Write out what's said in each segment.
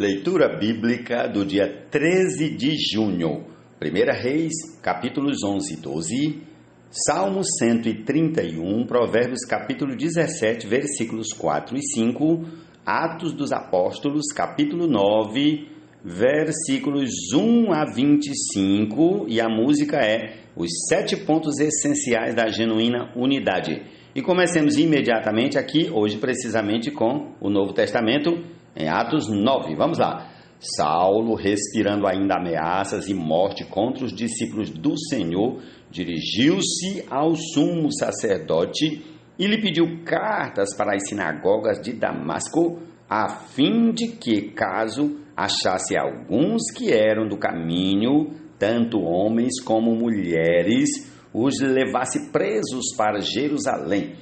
Leitura bíblica do dia 13 de junho, 1 Reis, capítulos 11 e 12, Salmo 131, Provérbios capítulo 17, versículos 4 e 5, Atos dos Apóstolos, capítulo 9, versículos 1 a 25, e a música é Os 7 pontos essenciais da genuína unidade. E comecemos imediatamente aqui, hoje precisamente com o Novo Testamento, em Atos 9. Vamos lá. Saulo, respirando ainda ameaças e morte contra os discípulos do Senhor, dirigiu-se ao sumo sacerdote e lhe pediu cartas para as sinagogas de Damasco, a fim de que, caso achasse alguns que eram do caminho, tanto homens como mulheres, os levasse presos para Jerusalém.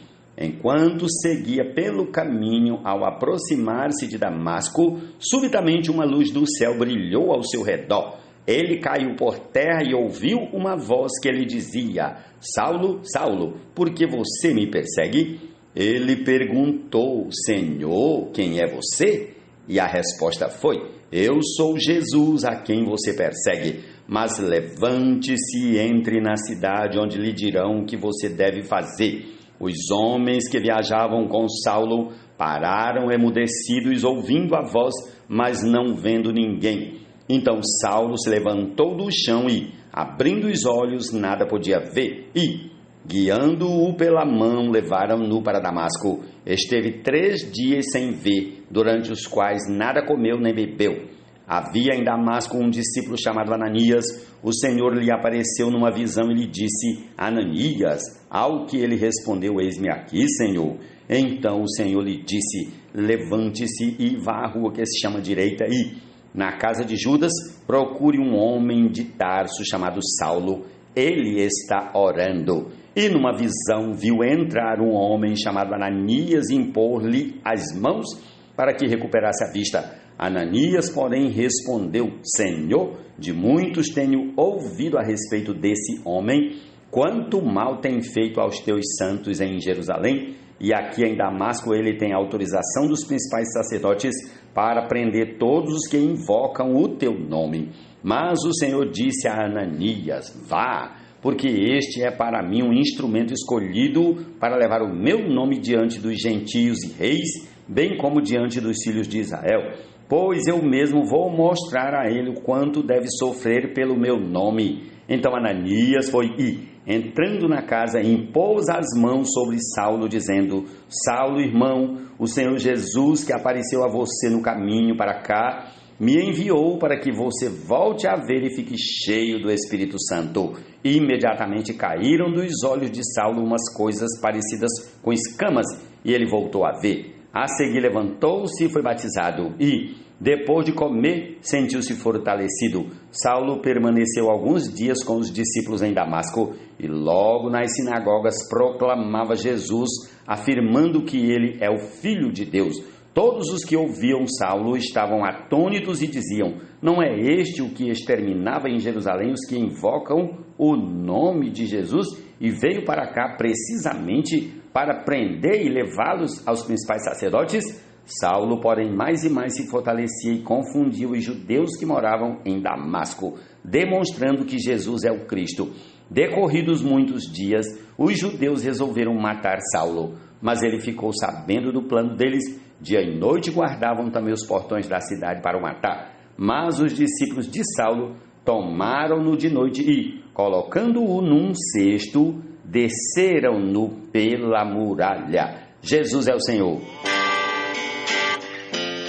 Enquanto seguia pelo caminho, ao aproximar-se de Damasco, subitamente uma luz do céu brilhou ao seu redor. Ele caiu por terra e ouviu uma voz que lhe dizia: Saulo, Saulo, por que você me persegue? Ele perguntou: Senhor, quem é você? E a resposta foi: Eu sou Jesus, a quem você persegue. Mas levante-se e entre na cidade, onde lhe dirão o que você deve fazer. Os homens que viajavam com Saulo pararam emudecidos, ouvindo a voz, mas não vendo ninguém. Então Saulo se levantou do chão e, abrindo os olhos, nada podia ver. E, guiando-o pela mão, levaram-no para Damasco. Esteve 3 dias sem ver, durante os quais nada comeu nem bebeu. Havia em Damasco um discípulo chamado Ananias. O Senhor lhe apareceu numa visão e lhe disse: Ananias. Ao que ele respondeu: Eis-me aqui, Senhor. Então o Senhor lhe disse: Levante-se e vá à rua que se chama Direita e, na casa de Judas, procure um homem de Tarso chamado Saulo. Ele está orando. E numa visão viu entrar um homem chamado Ananias e impor-lhe as mãos para que recuperasse a vista. Ananias, porém, respondeu: Senhor, de muitos tenho ouvido a respeito desse homem, quanto mal tem feito aos teus santos em Jerusalém, e aqui em Damasco ele tem autorização dos principais sacerdotes para prender todos os que invocam o teu nome. Mas o Senhor disse a Ananias: Vá, porque este é para mim um instrumento escolhido para levar o meu nome diante dos gentios e reis, bem como diante dos filhos de Israel. Pois eu mesmo vou mostrar a ele o quanto deve sofrer pelo meu nome. Então Ananias foi e, entrando na casa, impôs as mãos sobre Saulo, dizendo: Saulo, irmão, o Senhor Jesus, que apareceu a você no caminho para cá, me enviou para que você volte a ver e fique cheio do Espírito Santo. E imediatamente caíram dos olhos de Saulo umas coisas parecidas com escamas, e ele voltou a ver. A seguir levantou-se e foi batizado, e, depois de comer, sentiu-se fortalecido. Saulo permaneceu alguns dias com os discípulos em Damasco, e logo nas sinagogas proclamava Jesus, afirmando que ele é o Filho de Deus. Todos os que ouviam Saulo estavam atônitos e diziam: Não é este o que exterminava em Jerusalém os que invocam o nome de Jesus e veio para cá precisamente para prender e levá-los aos principais sacerdotes? Saulo, porém, mais e mais se fortalecia e confundia os judeus que moravam em Damasco, demonstrando que Jesus é o Cristo. Decorridos muitos dias, os judeus resolveram matar Saulo, mas ele ficou sabendo do plano deles. Dia e noite guardavam também os portões da cidade para o matar. Mas os discípulos de Saulo tomaram-no de noite e, colocando-o num cesto, desceram-no pela muralha. Jesus é o Senhor.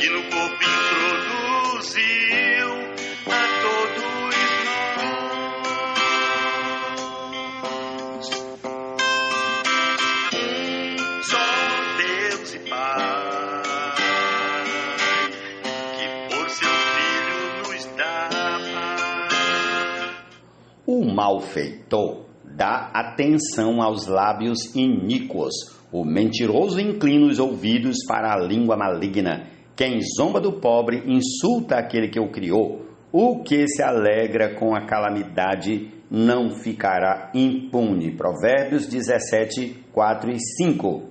Que no corpo introduziu a todos nós. Só Deus e Pai, que por seu Filho nos dá paz. O malfeitor dá atenção aos lábios iníquos. O mentiroso inclina os ouvidos para a língua maligna. Quem zomba do pobre insulta aquele que o criou. O que se alegra com a calamidade não ficará impune. Provérbios 17, 4 e 5.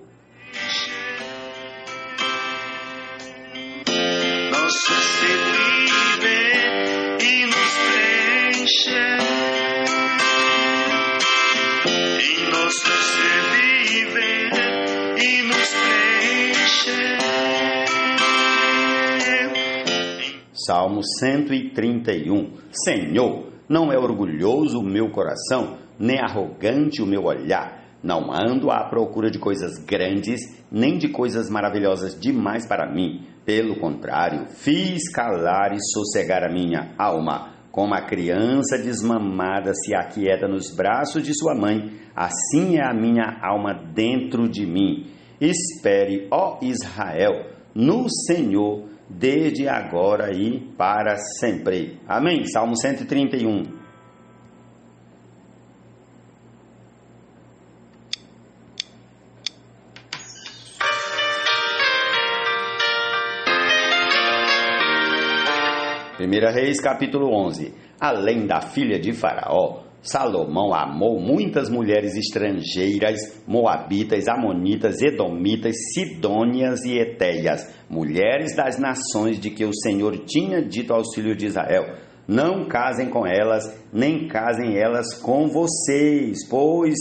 Nosso ser livre e nos preencher. Em nosso ser viver e nos preencher. Salmo 131. Senhor, não é orgulhoso o meu coração, nem arrogante o meu olhar. Não ando à procura de coisas grandes, nem de coisas maravilhosas demais para mim. Pelo contrário, fiz calar e sossegar a minha alma. Como a criança desmamada se aquieta nos braços de sua mãe, assim é a minha alma dentro de mim. Espere, ó Israel, no Senhor, desde agora e para sempre. Amém. Salmo 131. Primeira Reis, capítulo 11. Além da filha de Faraó, Salomão amou muitas mulheres estrangeiras, moabitas, amonitas, edomitas, sidônias e etéias, mulheres das nações de que o Senhor tinha dito aos filhos de Israel: não casem com elas, nem casem elas com vocês, pois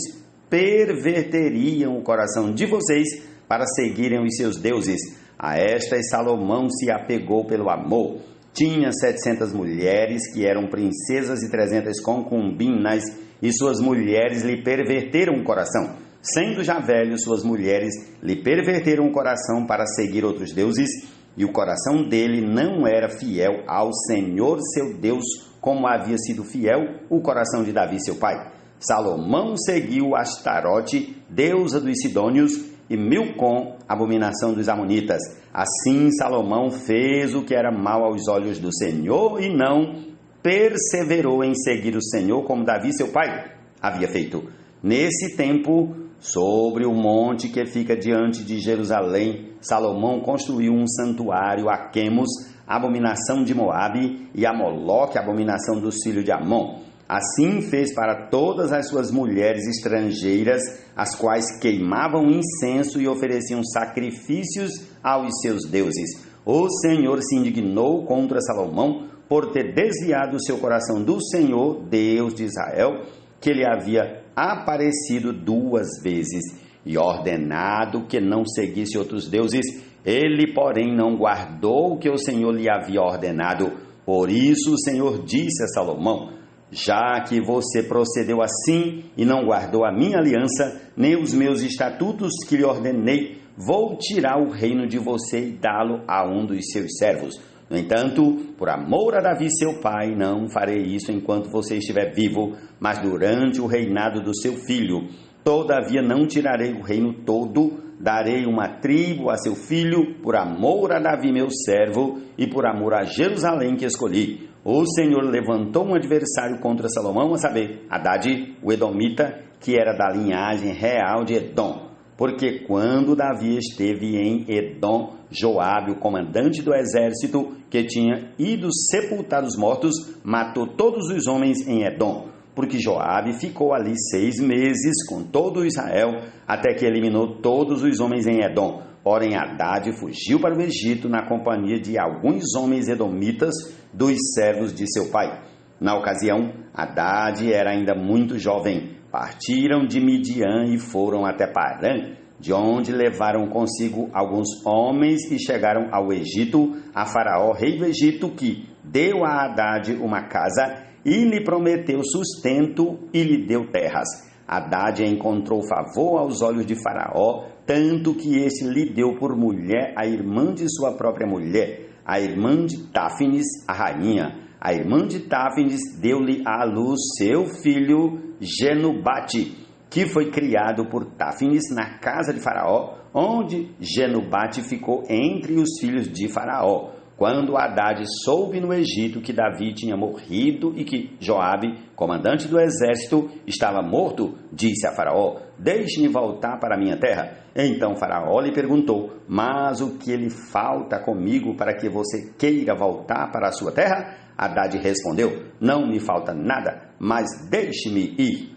perverteriam o coração de vocês para seguirem os seus deuses. A estas Salomão se apegou pelo amor. Tinha 700 mulheres que eram princesas e 300 concubinas, e suas mulheres lhe perverteram o coração. Sendo já velho, suas mulheres lhe perverteram o coração para seguir outros deuses, e o coração dele não era fiel ao Senhor seu Deus, como havia sido fiel o coração de Davi seu pai. Salomão seguiu Astarote, deusa dos sidônios, e Milcom, abominação dos amonitas. Assim Salomão fez o que era mal aos olhos do Senhor e não perseverou em seguir o Senhor como Davi seu pai havia feito. Nesse tempo, sobre o monte que fica diante de Jerusalém, Salomão construiu um santuário a Quemos, abominação de Moabe, e a Moloque, abominação dos filhos de Amon. Assim fez para todas as suas mulheres estrangeiras, as quais queimavam incenso e ofereciam sacrifícios aos seus deuses. O Senhor se indignou contra Salomão por ter desviado o seu coração do Senhor, Deus de Israel, que lhe havia aparecido 2 vezes, e ordenado que não seguisse outros deuses. Ele, porém, não guardou o que o Senhor lhe havia ordenado. Por isso o Senhor disse a Salomão: já que você procedeu assim e não guardou a minha aliança, nem os meus estatutos que lhe ordenei, vou tirar o reino de você e dá-lo a um dos seus servos. No entanto, por amor a Davi seu pai, não farei isso enquanto você estiver vivo, mas durante o reinado do seu filho. Todavia não tirarei o reino todo, darei uma tribo a seu filho, por amor a Davi meu servo, e por amor a Jerusalém que escolhi. O Senhor levantou um adversário contra Salomão, a saber, Hadade, o edomita, que era da linhagem real de Edom. Porque quando Davi esteve em Edom, Joabe, o comandante do exército, que tinha ido sepultar os mortos, matou todos os homens em Edom. Porque Joabe ficou ali 6 meses com todo Israel, até que eliminou todos os homens em Edom. Porém, Hadade fugiu para o Egito na companhia de alguns homens edomitas dos servos de seu pai. Na ocasião, Hadade era ainda muito jovem. Partiram de Midian e foram até Parã, de onde levaram consigo alguns homens e chegaram ao Egito, a Faraó, rei do Egito, que deu a Hadade uma casa e lhe prometeu sustento e lhe deu terras. Hadade encontrou favor aos olhos de Faraó, tanto que este lhe deu por mulher a irmã de sua própria mulher, a irmã de Táfnis, a rainha. A irmã de Táfnis deu-lhe à luz seu filho Genubate, que foi criado por Táfnis na casa de Faraó, onde Genubate ficou entre os filhos de Faraó. Quando Hadade soube no Egito que Davi tinha morrido e que Joabe, comandante do exército, estava morto, disse a Faraó: deixe-me voltar para a minha terra. Então Faraó lhe perguntou: mas o que lhe falta comigo para que você queira voltar para a sua terra? Hadade respondeu: não me falta nada, mas deixe-me ir.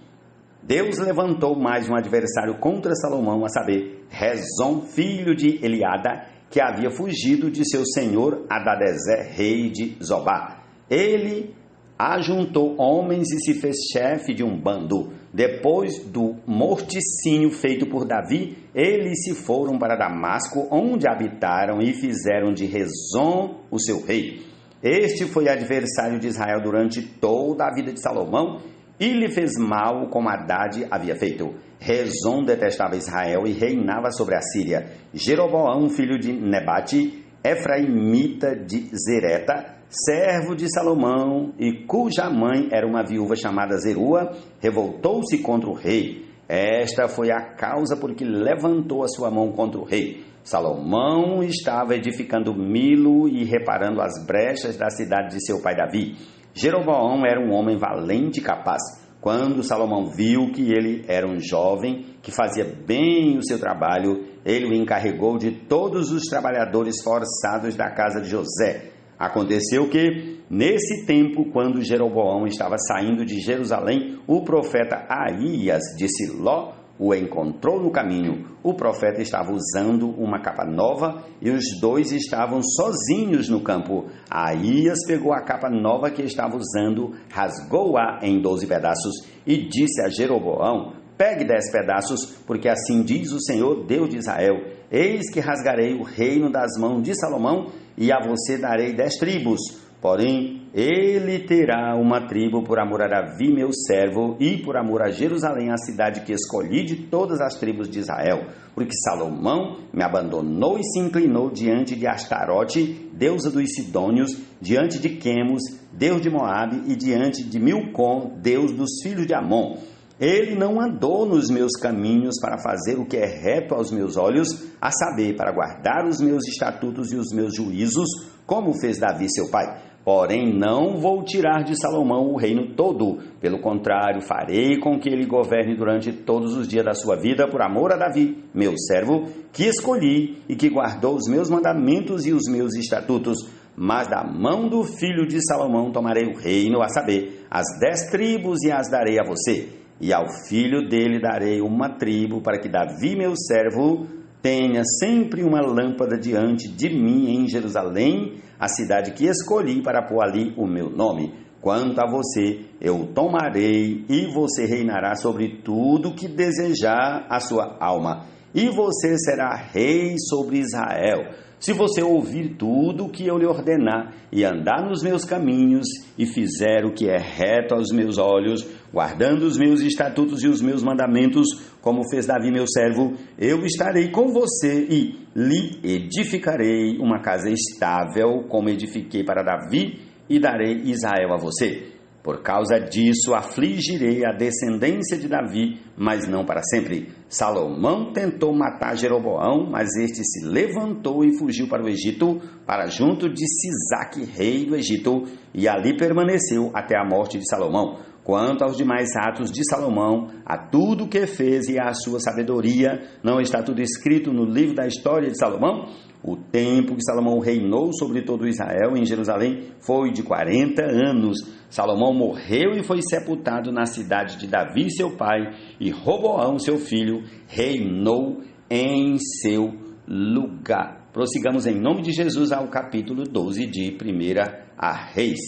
Deus levantou mais um adversário contra Salomão, a saber, Rezon, filho de Eliada, que havia fugido de seu senhor Hadadezer, rei de Zobá. Ele ajuntou homens e se fez chefe de um bando. Depois do morticínio feito por Davi, eles se foram para Damasco, onde habitaram e fizeram de Rezon o seu rei. Este foi adversário de Israel durante toda a vida de Salomão e lhe fez mal como Hadade havia feito. Rezon detestava Israel e reinava sobre a Síria. Jeroboão, filho de Nebate, efraimita de Zereta, servo de Salomão, e cuja mãe era uma viúva chamada Zerua, revoltou-se contra o rei. Esta foi a causa por que levantou a sua mão contra o rei. Salomão estava edificando Milo e reparando as brechas da cidade de seu pai Davi. Jeroboão era um homem valente e capaz. Quando Salomão viu que ele era um jovem que fazia bem o seu trabalho, ele o encarregou de todos os trabalhadores forçados da casa de José. Aconteceu que, nesse tempo, quando Jeroboão estava saindo de Jerusalém, o profeta Aías de Siló o encontrou no caminho. O profeta estava usando uma capa nova e os dois estavam sozinhos no campo. Aías pegou a capa nova que estava usando, rasgou-a em 12 pedaços e disse a Jeroboão: pegue 10 pedaços, porque assim diz o Senhor, Deus de Israel: eis que rasgarei o reino das mãos de Salomão e a você darei 10 tribos. Porém, ele terá uma tribo por amor a Davi, meu servo, e por amor a Jerusalém, a cidade que escolhi de todas as tribos de Israel. Porque Salomão me abandonou e se inclinou diante de Astarote, deusa dos Sidônios, diante de Quemos, deus de Moabe, e diante de Milcom, deus dos filhos de Amon. Ele não andou nos meus caminhos para fazer o que é reto aos meus olhos, a saber, para guardar os meus estatutos e os meus juízos, como fez Davi seu pai. Porém, não vou tirar de Salomão o reino todo. Pelo contrário, farei com que ele governe durante todos os dias da sua vida, por amor a Davi, meu servo, que escolhi e que guardou os meus mandamentos e os meus estatutos. Mas da mão do filho de Salomão tomarei o reino, a saber, as 10 tribos, e as darei a você. E ao filho dele darei uma tribo, para que Davi, meu servo, tenha sempre uma lâmpada diante de mim em Jerusalém, a cidade que escolhi para pôr ali o meu nome. Quanto a você, eu o tomarei, e você reinará sobre tudo que desejar a sua alma. E você será rei sobre Israel. Se você ouvir tudo o que eu lhe ordenar, e andar nos meus caminhos, e fizer o que é reto aos meus olhos, guardando os meus estatutos e os meus mandamentos, como fez Davi meu servo, eu estarei com você e lhe edificarei uma casa estável, como edifiquei para Davi, e darei Israel a você. Por causa disso, afligirei a descendência de Davi, mas não para sempre. Salomão tentou matar Jeroboão, mas este se levantou e fugiu para o Egito, para junto de Sisaque, rei do Egito, e ali permaneceu até a morte de Salomão. Quanto aos demais atos de Salomão, a tudo o que fez e a sua sabedoria, não está tudo escrito no livro da história de Salomão? O tempo que Salomão reinou sobre todo Israel em Jerusalém foi de 40 anos. Salomão morreu e foi sepultado na cidade de Davi, seu pai, e Roboão, seu filho, reinou em seu lugar. Prossigamos em nome de Jesus ao capítulo 12 de 1 Reis.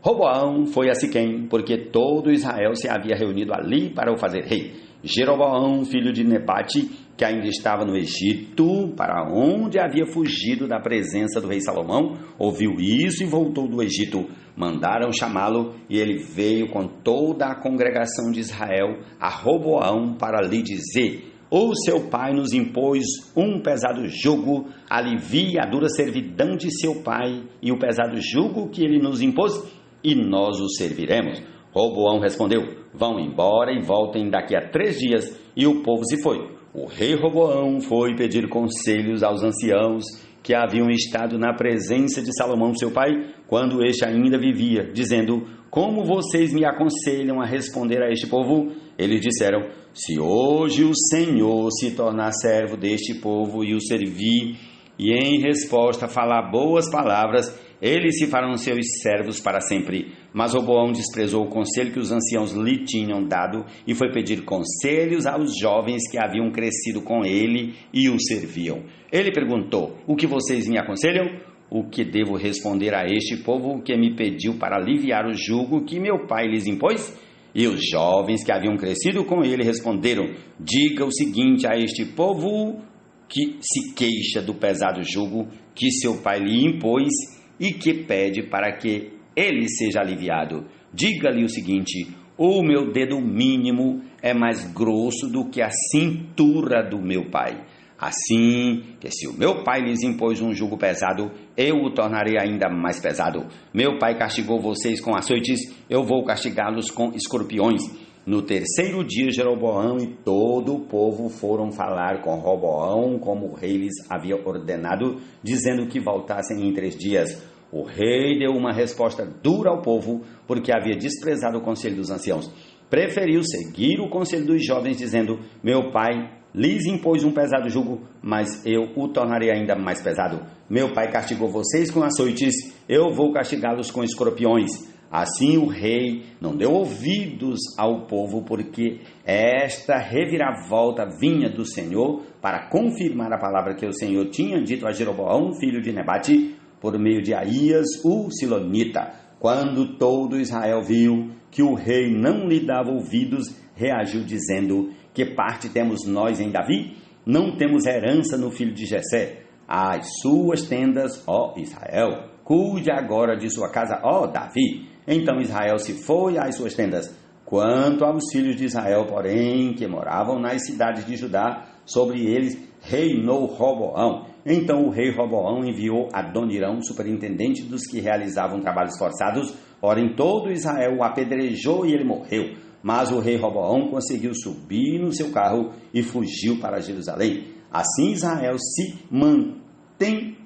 Roboão foi a Siquém, porque todo Israel se havia reunido ali para o fazer rei. Jeroboão, filho de Nebate, que ainda estava no Egito, para onde havia fugido da presença do rei Salomão, ouviu isso e voltou do Egito. Mandaram chamá-lo e ele veio com toda a congregação de Israel a Roboão para lhe dizer: o seu pai nos impôs um pesado jugo, alivie a dura servidão de seu pai e o pesado jugo que ele nos impôs, e nós o serviremos. Roboão respondeu: vão embora e voltem daqui a 3 dias. E o povo se foi. O rei Roboão foi pedir conselhos aos anciãos que haviam estado na presença de Salomão seu pai, quando este ainda vivia, dizendo: como vocês me aconselham a responder a este povo? Eles disseram: se hoje o Senhor se tornar servo deste povo e o servir, e em resposta falar boas palavras, Eles se farão seus servos para sempre. Mas Roboão desprezou o conselho que os anciãos lhe tinham dado e foi pedir conselhos aos jovens que haviam crescido com ele e o serviam. Ele perguntou: o que vocês me aconselham? O que devo responder a este povo que me pediu para aliviar o jugo que meu pai lhes impôs? E os jovens que haviam crescido com ele responderam: diga o seguinte a este povo que se queixa do pesado jugo que seu pai lhe impôs e que pede para que ele seja aliviado. Diga-lhe o seguinte: o meu dedo mínimo é mais grosso do que a cintura do meu pai. Assim que se o meu pai lhes impôs um jugo pesado, eu o tornarei ainda mais pesado. Meu pai castigou vocês com açoites, eu vou castigá-los com escorpiões. No terceiro dia, Jeroboão e todo o povo foram falar com Roboão, como o rei lhes havia ordenado, dizendo que voltassem em 3 dias. O rei deu uma resposta dura ao povo, porque havia desprezado o conselho dos anciãos. Preferiu seguir o conselho dos jovens, dizendo: meu pai lhes impôs um pesado jugo, mas eu o tornarei ainda mais pesado. Meu pai castigou vocês com açoites, eu vou castigá-los com escorpiões. Assim o rei não deu ouvidos ao povo, porque esta reviravolta vinha do Senhor para confirmar a palavra que o Senhor tinha dito a Jeroboão, filho de Nebate, por meio de Aías, o Silonita. Quando todo Israel viu que o rei não lhe dava ouvidos, reagiu dizendo: que parte temos nós em Davi? Não temos herança no filho de Jessé. As suas tendas, ó Israel, cuide agora de sua casa, ó Davi. Então Israel se foi às suas tendas. Quanto aos filhos de Israel, porém, que moravam nas cidades de Judá, sobre eles reinou Roboão. Então o rei Roboão enviou Adonirão, superintendente dos que realizavam trabalhos forçados. Ora, em todo Israel o apedrejou e ele morreu. Mas o rei Roboão conseguiu subir no seu carro e fugiu para Jerusalém. Assim Israel se mantém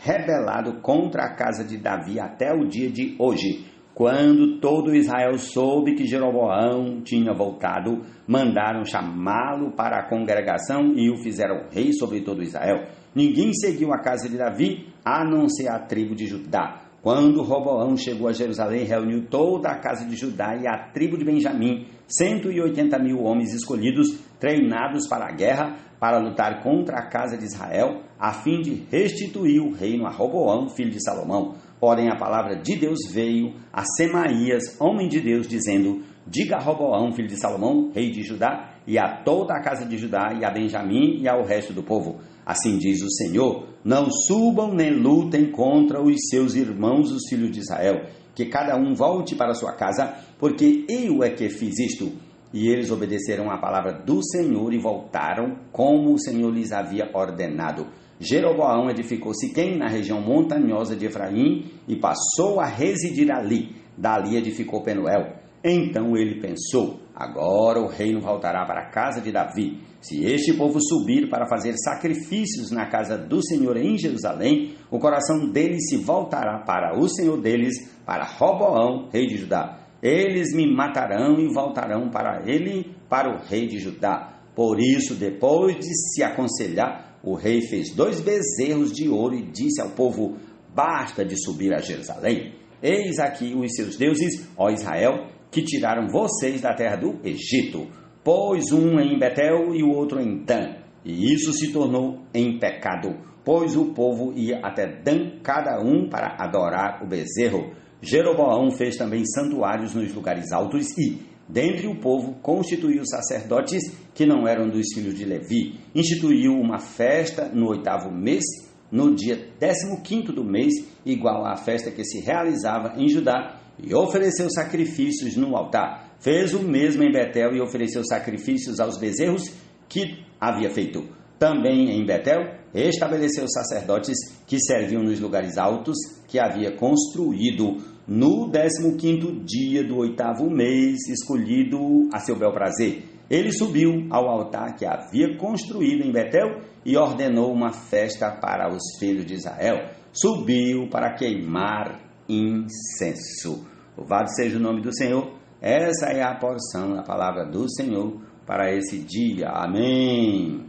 rebelado contra a casa de Davi até o dia de hoje. Quando todo Israel soube que Jeroboão tinha voltado, mandaram chamá-lo para a congregação e o fizeram rei sobre todo Israel. Ninguém seguiu a casa de Davi, a não ser a tribo de Judá. Quando Roboão chegou a Jerusalém, reuniu toda a casa de Judá e a tribo de Benjamim, 180.000 homens escolhidos, treinados para a guerra, para lutar contra a casa de Israel, a fim de restituir o reino a Roboão, filho de Salomão. Porém, a palavra de Deus veio a Semaías, homem de Deus, dizendo: diga a Roboão, filho de Salomão, rei de Judá, e a toda a casa de Judá, e a Benjamim, e ao resto do povo: assim diz o Senhor, não subam nem lutem contra os seus irmãos, os filhos de Israel, que cada um volte para sua casa, porque eu é que fiz isto. E eles obedeceram à palavra do Senhor e voltaram como o Senhor lhes havia ordenado. Jeroboão edificou Siquém na região montanhosa de Efraim e passou a residir ali. Dali edificou Penuel. Então ele pensou: agora o reino voltará para a casa de Davi. Se este povo subir para fazer sacrifícios na casa do Senhor em Jerusalém, o coração deles se voltará para o Senhor deles, para Roboão, rei de Judá. Eles me matarão e voltarão para ele, para o rei de Judá. Por isso, depois de se aconselhar, o rei fez 2 bezerros de ouro e disse ao povo: basta de subir a Jerusalém. Eis aqui os seus deuses, ó Israel, que tiraram vocês da terra do Egito. Pôs um em Betel e o outro em Dan. E isso se tornou em pecado, pois o povo ia até Dan, cada um para adorar o bezerro. Jeroboão fez também santuários nos lugares altos e, dentre o povo, constituiu sacerdotes que não eram dos filhos de Levi. Instituiu uma festa no 8º mês, no dia 15º do mês, igual à festa que se realizava em Judá, e ofereceu sacrifícios no altar. Fez o mesmo em Betel e ofereceu sacrifícios aos bezerros que havia feito. Também em Betel, estabeleceu sacerdotes que serviam nos lugares altos que havia construído no 15º dia do 8º mês, escolhido a seu bel prazer. Ele subiu ao altar que havia construído em Betel e ordenou uma festa para os filhos de Israel. Subiu para queimar incenso. Louvado seja o nome do Senhor. Essa é a porção da palavra do Senhor para esse dia. Amém.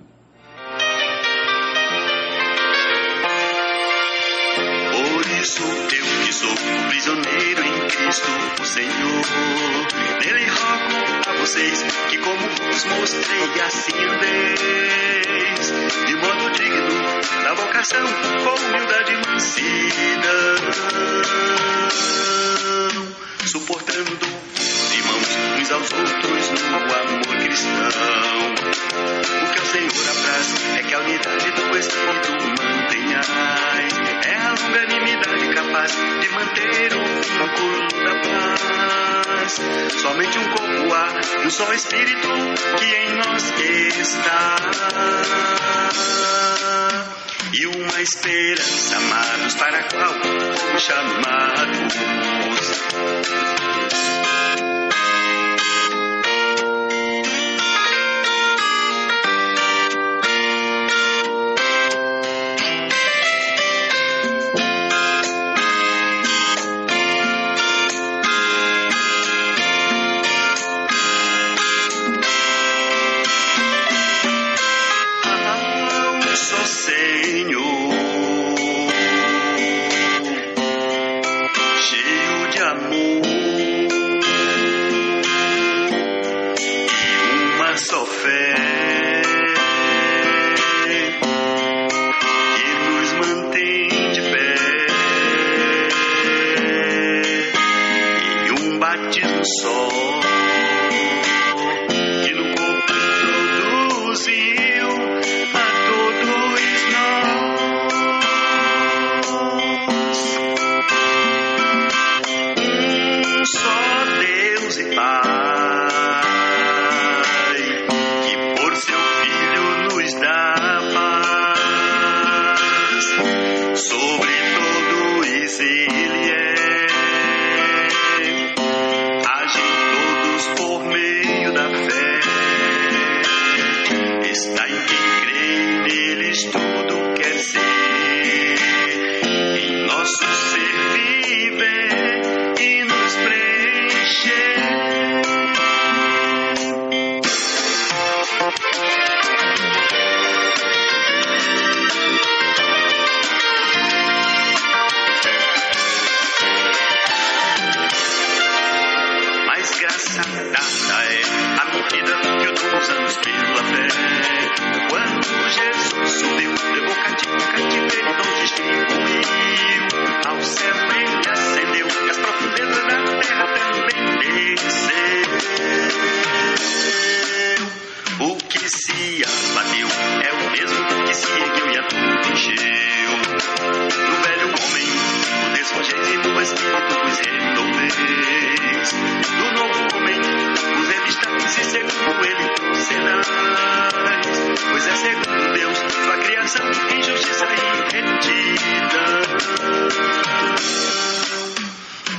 Por isso o prisioneiro em Cristo, o Senhor. Nele rogo a vocês que, como vos mostrei, assim andeis, de modo digno da vocação, com humildade e mansidão, suportando-vos, irmãos, uns aos outros no amor cristão. O que ao Senhor apraz é que a unidade do Espírito mantenhais, é a longanimidade capaz de manter o vínculo da paz. Somente um corpo há, um só Espírito que em nós está, e uma esperança, amados, para a qual fomos chamados.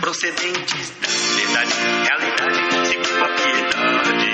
Procedentes da verdade, realidade, segundo a piedade.